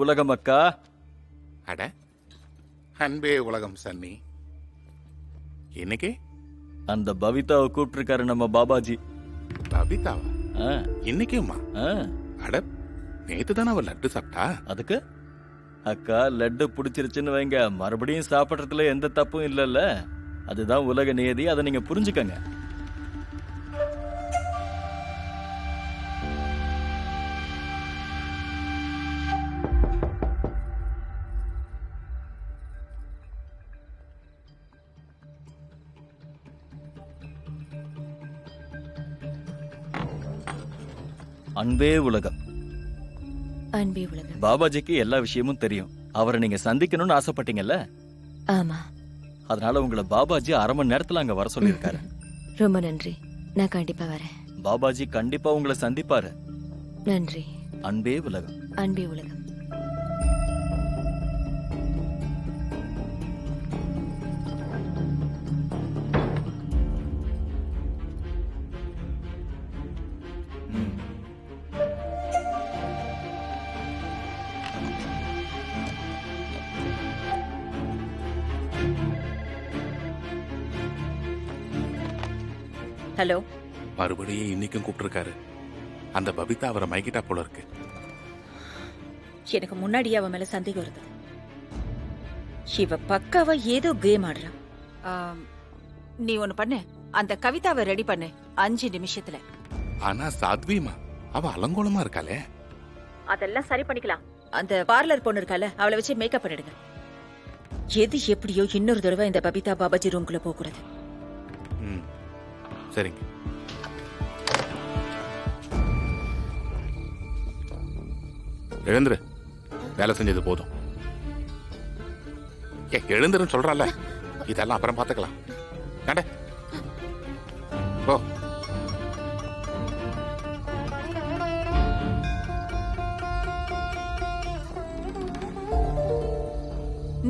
உலகம் அக்கா. அட, அன்பே உலகம் சன்னி. இன்னைக்கு அந்த பவிதாவை கூப்பிட்டிருக்காரு நம்ம பாபாஜி. பவிதாவா? இன்னைக்குமா? அட, நேத்து தானே அவ லட்டு சாப்பிட்டா. அதுக்கு அக்கா லட்டு பிடிச்சிருச்சுன்னு வைங்க, மறுபடியும் சாப்பிட்றதுல எந்த தப்பும் இல்லைல்ல. அதுதான் உலக நியதி, அதை நீங்க புரிஞ்சுக்கங்க. அன்பே உலகம். அன்பே உலகம். பாபாஜிக்கு எல்லா விஷயமும் தெரியும். அவரை நீங்க சந்திக்கணும்னு ஆசைப்பட்டீங்கல்ல? ஆமா. அதனால உங்களை பாபாஜி அரை மணி நேரத்துல அங்க வர சொல்லியிருக்காரு. ரொம்ப நன்றி, நான் கண்டிப்பா வரேன். பாபாஜி கண்டிப்பா உங்களை சந்திப்பாரு. நன்றி. அன்பே உலகம். அன்பே உலகம். ஹலோ. மறுபடியும் இன்னைக்கும் கூப்பிட்டிருக்காரு. அந்த பபிதா அவரை மயக்கிட்டா போல இருக்கு. எனக்கு முன்னாடியே அவன் மேல சந்தேகம் இருந்தது. இவ பக்காவா ஏதோ கேம் ஆடுறான். நீ ஒண்ணு பண்ணு, அந்த கவிதாவை ரெடி பண்ணு 5 நிமிஷத்துல. ஆனா சாத்விமா அவ அலங்கோலமா இருக்காளே. அதெல்லாம் சரி பண்ணிக்கலாம். அந்த பார்லர் பொண்ணு இருக்கால, அவளை வச்சு மேக்கப் பண்ணிடுங்க. எது எப்படியோ இன்னொரு தடவை இந்த பபிதா பாபாஜி ரூம்குள்ள போக கூடாது. சரிங்க. எழுந்துரு, வேலை செஞ்சது போதும். எழுந்துருன்னு சொல்றால, இதெல்லாம் அப்புறம் பாத்துக்கலாம். நட போ.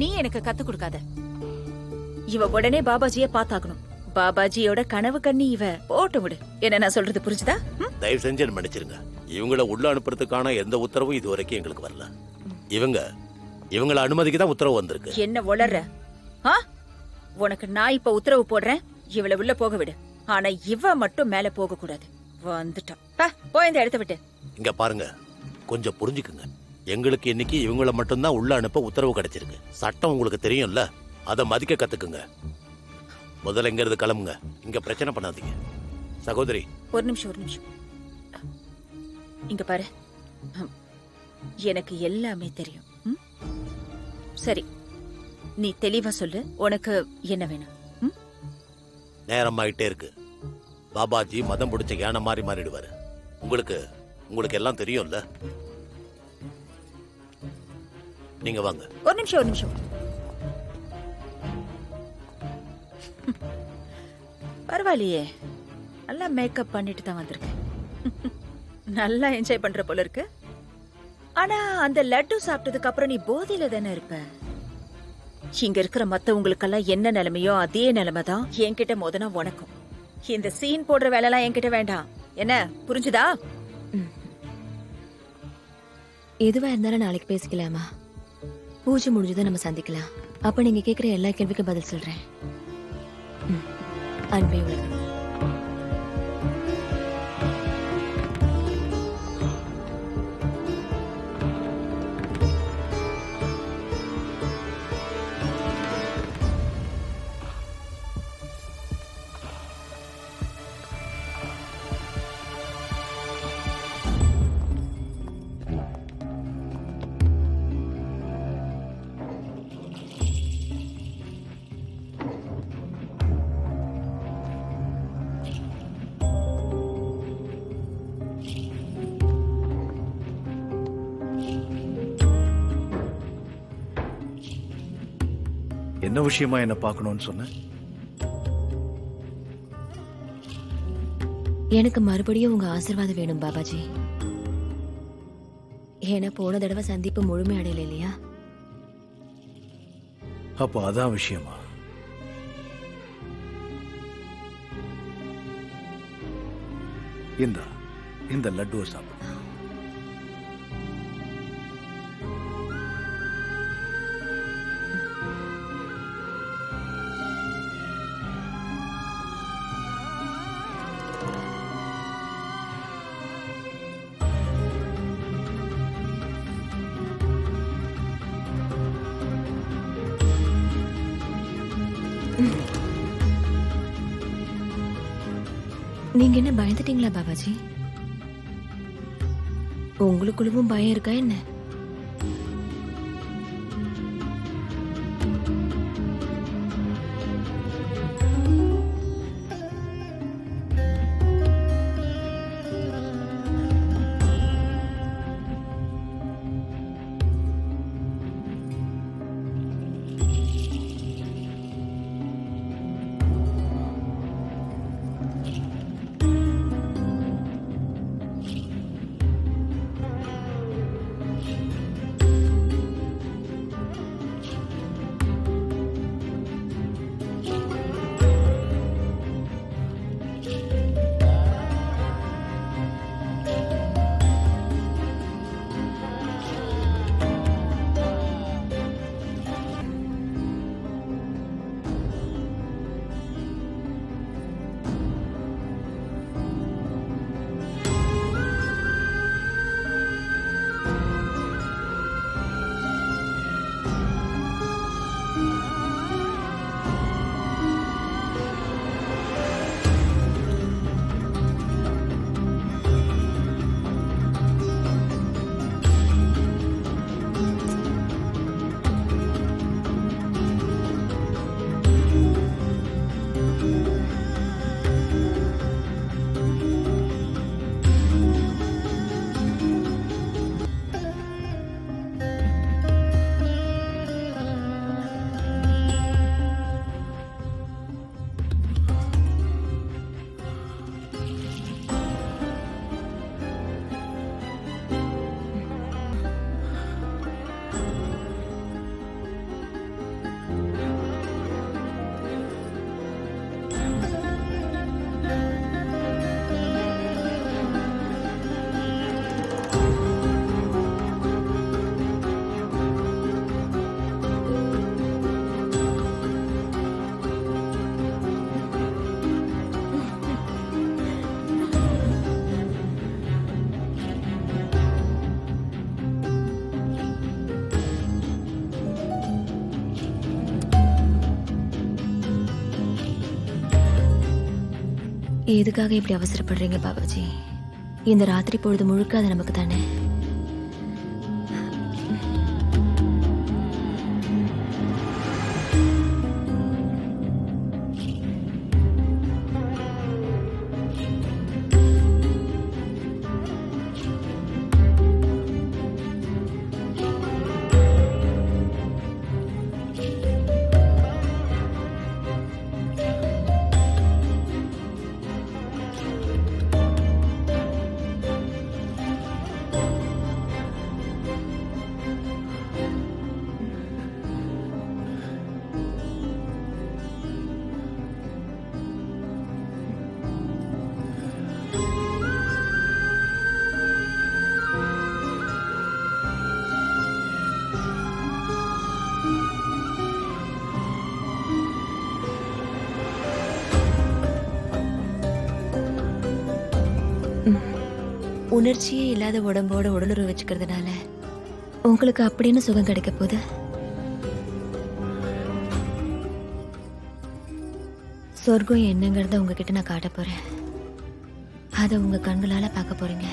நீ எனக்கு கத்து கொடுக்காத. இவ உடனே பாபாஜிய பாத்தாகணும். பாபாஜியோட கனவு கண்ணி இவ. போட்டு விடு. என்ன நான் சொல்றது புரிஞ்சுதா? தயவு செஞ்சு மன்னிச்சிருங்க. இவங்கள உள்ள அனுப்புறதுக்கான எந்த உத்தரவும் இது வரைக்கும் எங்களுக்கு வரல. இவங்கள அனுமதிக்கு தான் உத்தரவு வந்திருக்கு. என்ன உளற? உனக்கு நான் இப்ப உத்தரவு போடுறேன், இவளை உள்ள போக விடு. ஆனா இவ மட்டும் மேல போக கூடாது. வந்துட்டான். போய் இந்த இடத்த விட்டு. இங்க பாருங்க, கொஞ்சம் புரிஞ்சுக்குங்க. எங்களுக்கு இன்னைக்கு இவங்கள மட்டும்தான் உள்ள அனுப்ப உத்தரவு கிடைச்சிருக்கு. சட்டம் உங்களுக்கு தெரியும்ல, அதை மதிக்க கத்துக்குங்க. முதல்ல எங்க இருந்து கிளம்புங்க. இங்க பிரச்சனை பண்ணாதீங்க. சகோதரி, ஒரு நிமிஷம். இங்க பாரு, எனக்கு எல்லாமே தெரியும். சரி, நீ தெளிவா சொல்லு, உனக்கு என்ன வேணும்? நேரம் ஆயிட்டே இருக்கு. பாபாஜி மதம் பிடிச்ச யானை மாறி மாறிடுவாரு. உங்களுக்கு எல்லாம் தெரியும்ல. நீங்க வாங்க. ஒரு நிமிஷம். பரவாயில்லையே, நல்லா மேக்கப் பண்ணிட்டு தான் வந்திருக்கேன். நல்லா என்ஜாய் பண்ற போல இருக்கு. ஆனா அந்த லட்டு சாப்பிட்டதுக்கு அப்புறம் நீ போதையில தானே இருப்ப. இங்க இருக்கிற மத்தவங்களுக்கெல்லாம் என்ன நிலைமையோ அதே நிலைமை தான் என்கிட்ட மோதனா உனக்கும். இந்த சீன் போடுற வேலை எல்லாம் என்கிட்ட வேண்டாம். என்ன புரிஞ்சுதா? எதுவா இருந்தாலும் நாளைக்கு பேசிக்கலாமா? பூஜை முடிஞ்சதை நம்ம சந்திக்கலாம். அப்ப நீங்க கேக்குற எல்லா கேள்விக்கும் பதில் சொல்றேன். அன்பே உலகம். என்ன விஷயமா என்ன பார்க்கணும்னு சொன்ன? எனக்கு மறுபடியும் உங்க ஆசீர்வாதம் வேணும் பாபாஜி. ஏன்னா போன தடவை சந்திப்பு முழுமை அடையல இல்லையா? அப்போ அதான் விஷயமா? இந்த லட்டுவை சாப்பிடு. நீங்க என்ன பயந்துட்டீங்களா பாபாஜி? உங்களுக்குள்ளவும் பயம் இருக்கா என்ன? எதுக்காக இப்படி அவசரப்படுறீங்க பாபாஜி? இந்த ராத்திரி பொழுது முழுக்க அது நமக்கு தானே. உணர்ச்சியே இல்லாத உடம்போட உடலுறவு வச்சுக்கிறதுனால உங்களுக்கு அப்படின்னு சுகம் கிடைக்க போகுது. சொர்க்கம் என்னங்கிறத உங்ககிட்ட நான் காட்ட போறேன். அதை உங்க கண்களால பார்க்க போறீங்க.